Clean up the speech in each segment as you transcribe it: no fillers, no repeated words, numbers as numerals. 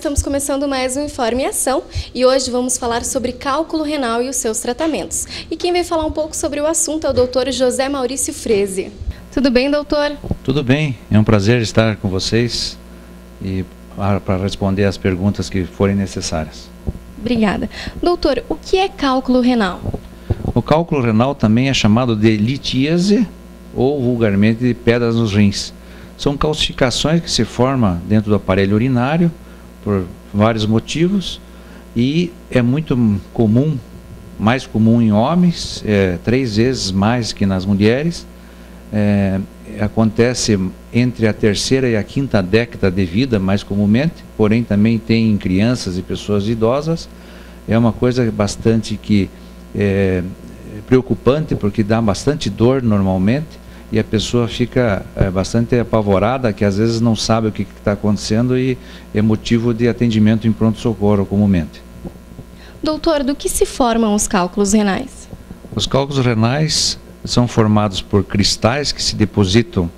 estamos começando mais um Informe em Ação e hoje vamos falar sobre cálculo renal e os seus tratamentos. E quem vai falar um pouco sobre o assunto é o Dr. José Maurício Freze. Tudo bem, doutor? Tudo bem, é um prazer estar com vocês e para responder as perguntas que forem necessárias. Obrigada. Doutor, o que é cálculo renal? O cálculo renal também é chamado de litíase ou vulgarmente de pedras nos rins. São calcificações que se formam dentro do aparelho urinário por vários motivos e é muito comum, mais comum em homens, 3 vezes mais que nas mulheres. Acontece entre a 3ª e a 5ª década de vida, mais comumente, porém também tem em crianças e pessoas idosas. É uma coisa bastante preocupante, porque dá bastante dor normalmente e a pessoa fica bastante apavorada, que às vezes não sabe o que está acontecendo e é motivo de atendimento em pronto-socorro comumente. Doutor, do que se formam os cálculos renais? Os cálculos renais são formados por cristais que se depositam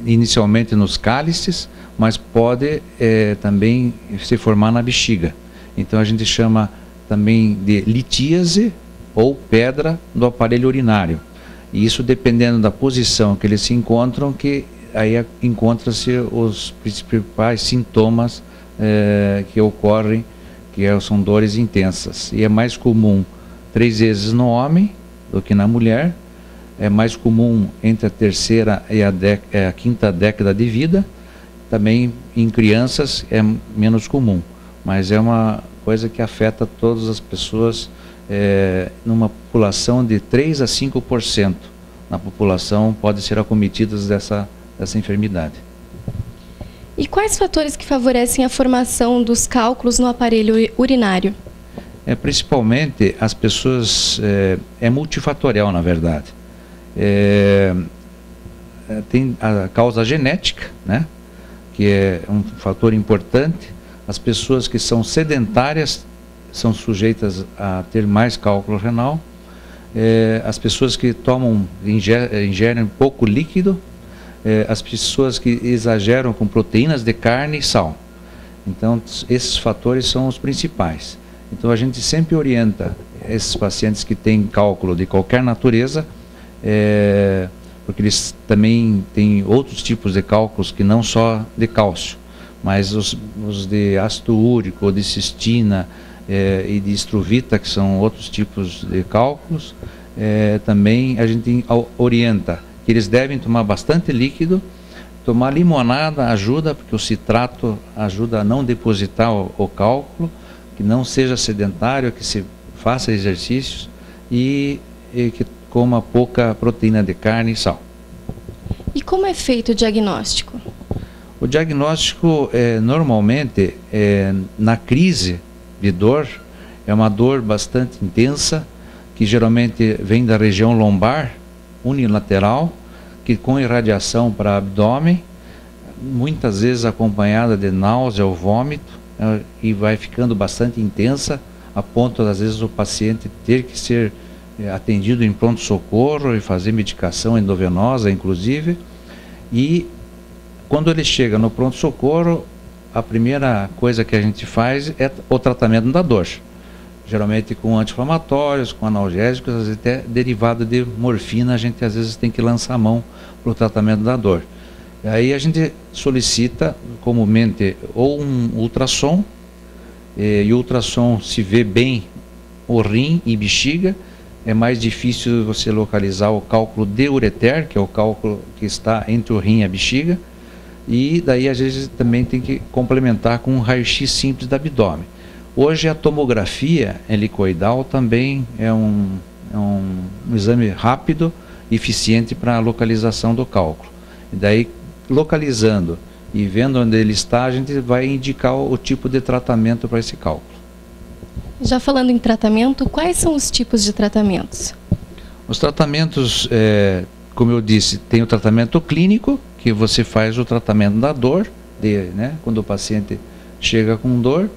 inicialmente nos cálices, mas pode também se formar na bexiga. Então a gente chama também de litíase ou pedra do aparelho urinário. E isso dependendo da posição que eles se encontram, que aí encontra-se os principais sintomas que ocorrem, são dores intensas. E é mais comum 3 vezes no homem do que na mulher, é mais comum entre a 3ª e a 5ª década de vida, também em crianças é menos comum, mas é uma coisa que afeta todas as pessoas, numa população de 3 a 5% na população pode ser acometidas dessa enfermidade. E quais fatores que favorecem a formação dos cálculos no aparelho urinário? Principalmente as pessoas, é multifatorial na verdade. Tem a causa genética, né, que é um fator importante. As pessoas que são sedentárias são sujeitas a ter mais cálculo renal. As pessoas que ingerem pouco líquido, as pessoas que exageram com proteínas de carne e sal. Então esses fatores são os principais. Então a gente sempre orienta esses pacientes que têm cálculo de qualquer natureza, porque eles também têm outros tipos de cálculos que não só de cálcio, mas os de ácido úrico, ou de cistina e de estruvita, que são outros tipos de cálculos. Também a gente orienta que eles devem tomar bastante líquido. Tomar limonada ajuda, porque o citrato ajuda a não depositar o cálculo, que não seja sedentário, que se faça exercícios e que coma pouca proteína de carne e sal. E como é feito o diagnóstico? O diagnóstico normalmente na crise de dor, é uma dor bastante intensa, que geralmente vem da região lombar, unilateral, que com irradiação para abdômen, muitas vezes acompanhada de náusea ou vômito, e vai ficando bastante intensa, a ponto às vezes o paciente ter que ser atendido em pronto-socorro e fazer medicação endovenosa, inclusive. E quando ele chega no pronto-socorro, a primeira coisa que a gente faz é o tratamento da dor. Geralmente com anti-inflamatórios, com analgésicos, às vezes até derivado de morfina, a gente às vezes tem que lançar a mão para o tratamento da dor. E aí a gente solicita comumente ou um ultrassom, e o ultrassom se vê bem o rim e bexiga. É mais difícil você localizar o cálculo de ureter, que é o cálculo que está entre o rim e a bexiga. E daí às vezes também tem que complementar com um raio-x simples do abdômen. Hoje a tomografia helicoidal também é um exame rápido e eficiente para a localização do cálculo. E daí, localizando e vendo onde ele está, a gente vai indicar o tipo de tratamento para esse cálculo. Já falando em tratamento, quais são os tipos de tratamentos? Os tratamentos, como eu disse, tem o tratamento clínico, que você faz o tratamento da dor, quando o paciente chega com dor.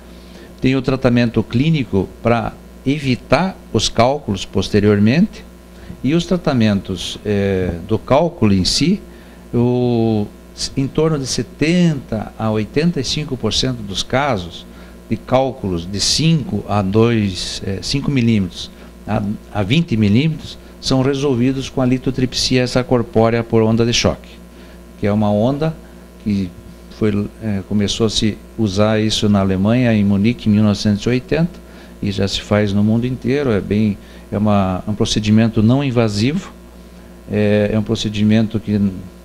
Tem o tratamento clínico para evitar os cálculos posteriormente. E os tratamentos do cálculo em si, em torno de 70 a 85% dos casos de cálculos de 5 milímetros a 20 milímetros são resolvidos com a litotripsia extracorpórea por onda de choque, que é uma onda que começou a se usar isso na Alemanha, em Munique, em 1980, e já se faz no mundo inteiro. É um procedimento não invasivo, é um procedimento que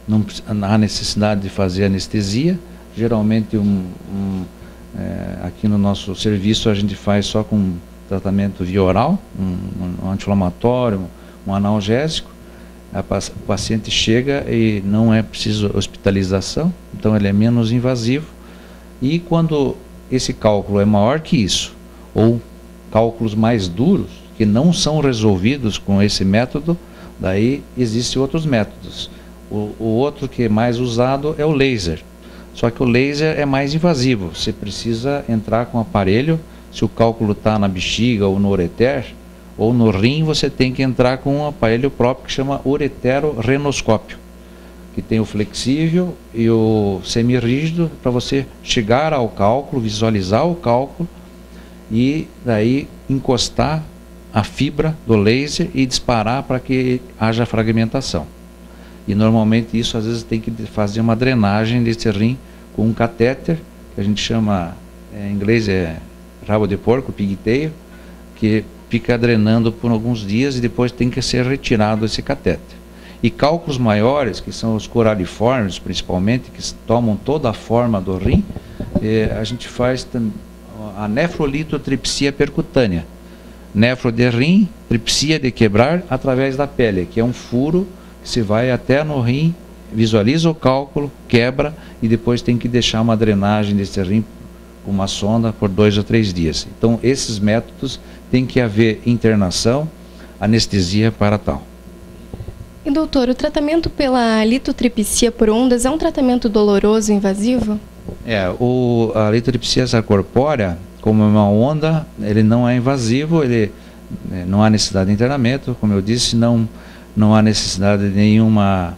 não há necessidade de fazer anestesia. Geralmente aqui no nosso serviço a gente faz só com tratamento via oral, um anti-inflamatório, um analgésico. O paciente chega e não é preciso hospitalização, então ele é menos invasivo. E quando esse cálculo é maior que isso, ou cálculos mais duros, que não são resolvidos com esse método, daí existem outros métodos. O outro que é mais usado é o laser. Só que o laser é mais invasivo, você precisa entrar com o aparelho. Se o cálculo está na bexiga ou no ureter, ou no rim, você tem que entrar com um aparelho próprio que chama ureterorenoscópio, que tem o flexível e o semirrígido, para você chegar ao cálculo, visualizar o cálculo e daí encostar a fibra do laser e disparar para que haja fragmentação. E normalmente isso às vezes tem que fazer uma drenagem desse rim com um catéter, que a gente chama, em inglês rabo de porco, pigtail, que fica drenando por alguns dias e depois tem que ser retirado esse catéter. E cálculos maiores, que são os coraliformes principalmente, que tomam toda a forma do rim, a gente faz a nefrolitotripsia percutânea. Nefro de rim, tripsia de quebrar através da pele, que é um furo que se vai até no rim, visualiza o cálculo, quebra e depois tem que deixar uma drenagem desse rim com uma sonda por 2 ou 3 dias. Então esses métodos tem que haver internação, anestesia para tal. E doutor, o tratamento pela litotripsia por ondas é um tratamento doloroso e invasivo? A litotripsia extracorpórea, como é uma onda, ele não é invasivo, não há necessidade de internamento, como eu disse, não há necessidade de nenhuma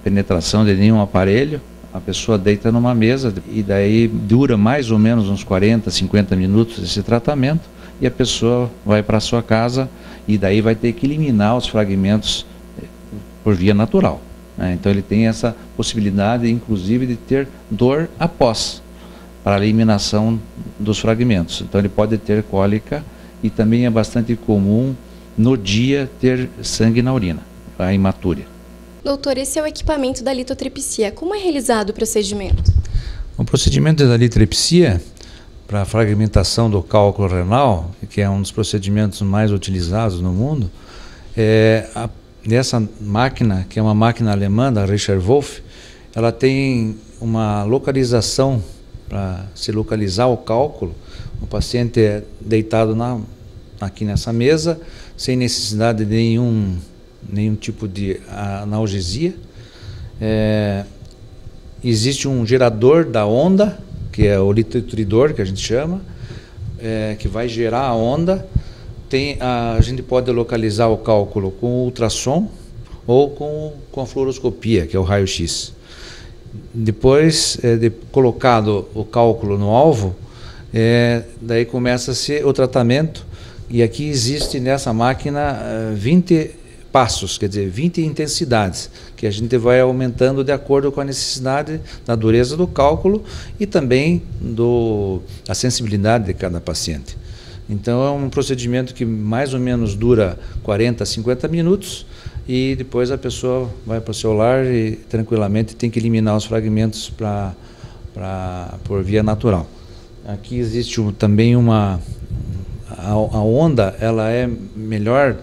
penetração de nenhum aparelho. A pessoa deita numa mesa e daí dura mais ou menos uns 40, 50 minutos esse tratamento e a pessoa vai para sua casa e daí vai ter que eliminar os fragmentos por via natural, né? Então ele tem essa possibilidade, inclusive, de ter dor após, para a eliminação dos fragmentos. Então ele pode ter cólica e também é bastante comum no dia ter sangue na urina, a hematúria. Doutor, esse é o equipamento da litotripsia. Como é realizado o procedimento? O procedimento da litotripsia para a fragmentação do cálculo renal, que é um dos procedimentos mais utilizados no mundo, essa máquina, que é uma máquina alemã da Richard Wolf, ela tem uma localização para se localizar o cálculo. O paciente é deitado aqui nessa mesa, sem necessidade de nenhum tipo de analgesia. Existe um gerador da onda, que é o litotridor, que a gente chama, que vai gerar a onda. A gente pode localizar o cálculo com ultrassom ou com a fluoroscopia, que é o raio-x. Depois de colocado o cálculo no alvo, daí começa-se o tratamento, e aqui existe nessa máquina 20 passos, quer dizer, 20 intensidades, que a gente vai aumentando de acordo com a necessidade da dureza do cálculo e também da sensibilidade de cada paciente. Então é um procedimento que mais ou menos dura 40 a 50 minutos e depois a pessoa vai para o seu lar e tranquilamente tem que eliminar os fragmentos por via natural. Aqui existe também a onda, ela é melhor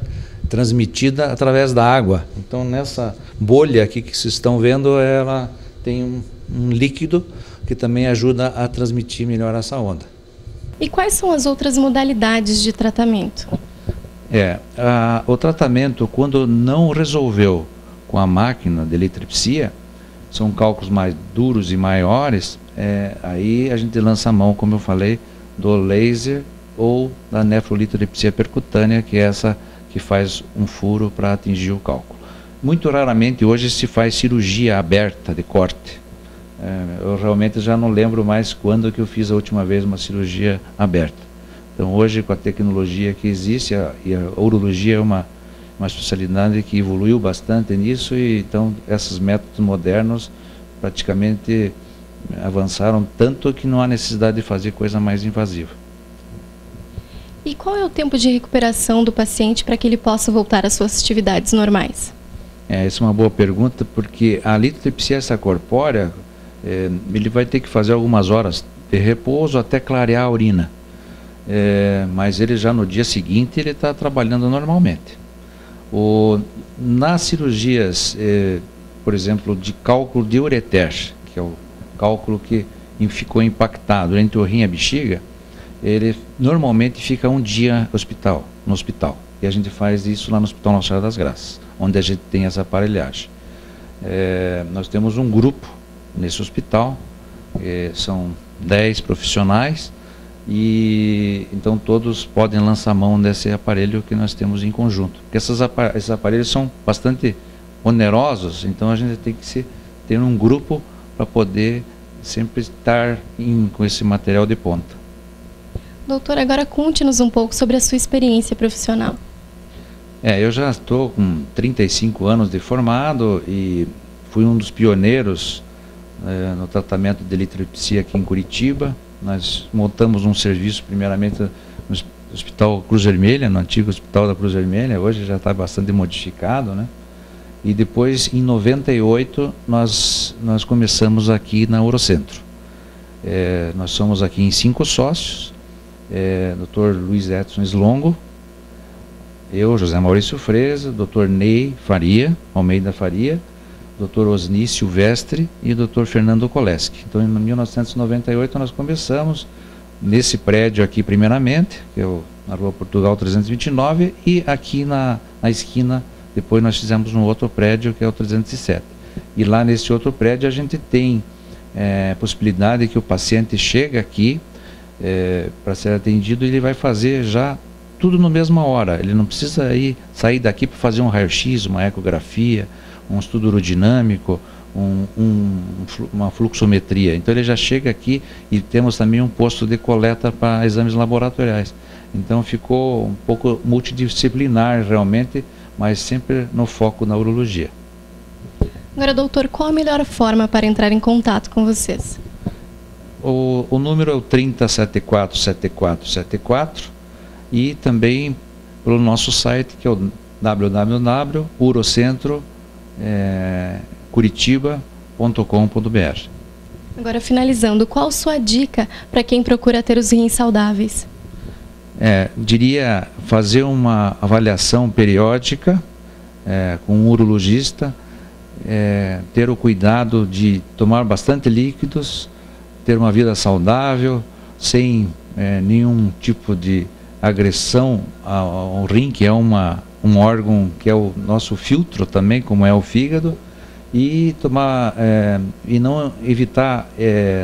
transmitida através da água. Então nessa bolha aqui que vocês estão vendo, ela tem um líquido que também ajuda a transmitir melhor essa onda. E quais são as outras modalidades de tratamento? O tratamento, quando não resolveu com a máquina de litotripsia, são cálculos mais duros e maiores, aí a gente lança a mão, como eu falei, do laser ou da nefrolitotripsia percutânea, que é essa que faz um furo para atingir o cálculo. Muito raramente hoje se faz cirurgia aberta de corte, Eu realmente já não lembro mais quando que eu fiz a última vez uma cirurgia aberta. Então hoje, com a tecnologia que existe, e a urologia é uma especialidade que evoluiu bastante nisso, e então esses métodos modernos praticamente avançaram tanto que não há necessidade de fazer coisa mais invasiva. E qual é o tempo de recuperação do paciente para que ele possa voltar às suas atividades normais? Essa é uma boa pergunta, porque a litotripsia extracorpórea, ele vai ter que fazer algumas horas de repouso até clarear a urina. Mas ele já no dia seguinte ele está trabalhando normalmente. Nas cirurgias, por exemplo, de cálculo de ureter, que é o cálculo que ficou impactado entre o rim e a bexiga, ele normalmente fica um dia no hospital. E a gente faz isso lá no Hospital Nossa Senhora das Graças, onde a gente tem essa aparelhagem. Nós temos um grupo nesse hospital, são 10 profissionais, e então todos podem lançar mão desse aparelho que nós temos em conjunto. Porque esses aparelhos são bastante onerosos, então a gente tem que ter um grupo para poder sempre estar com esse material de ponta. Doutor, agora conte-nos um pouco sobre a sua experiência profissional. Eu já estou com 35 anos de formado e fui um dos pioneiros no tratamento de litotripsia aqui em Curitiba. Nós montamos um serviço primeiramente no Hospital Cruz Vermelha, no antigo Hospital da Cruz Vermelha, hoje já está bastante modificado, né? E depois, em 98, nós começamos aqui na Urocentro. Nós somos aqui em 5 sócios, Dr. Luiz Edson Slongo, eu, José Maurício Freza, Dr. Ney Faria, Almeida Faria, Dr. Osni Silvestre e Dr. Fernando Koleski. Então, em 1998, nós começamos nesse prédio aqui, primeiramente, que é na Rua Portugal 329, e aqui na esquina, depois nós fizemos um outro prédio, que é o 307. E lá nesse outro prédio a gente tem possibilidade que o paciente chega aqui para ser atendido, e ele vai fazer já tudo na mesma hora. Ele não precisa sair daqui para fazer um raio-x, uma ecografia, um estudo urodinâmico, uma fluxometria. Então ele já chega aqui, e temos também um posto de coleta para exames laboratoriais. Então ficou um pouco multidisciplinar realmente, mas sempre no foco na urologia. Agora, doutor, qual a melhor forma para entrar em contato com vocês? O número é o 3074-7474, e também pelo nosso site, que é o www.urocentro-curitiba.com.br. Agora, finalizando, qual sua dica para quem procura ter os rins saudáveis? Diria fazer uma avaliação periódica com um urologista, ter o cuidado de tomar bastante líquidos, ter uma vida saudável, sem nenhum tipo de agressão ao rim, que é um órgão que é o nosso filtro também, como é o fígado, e e não evitar,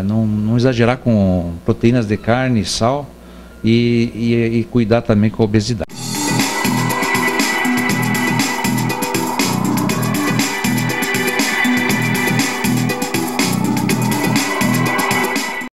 não exagerar com proteínas de carne e sal, e cuidar também com a obesidade.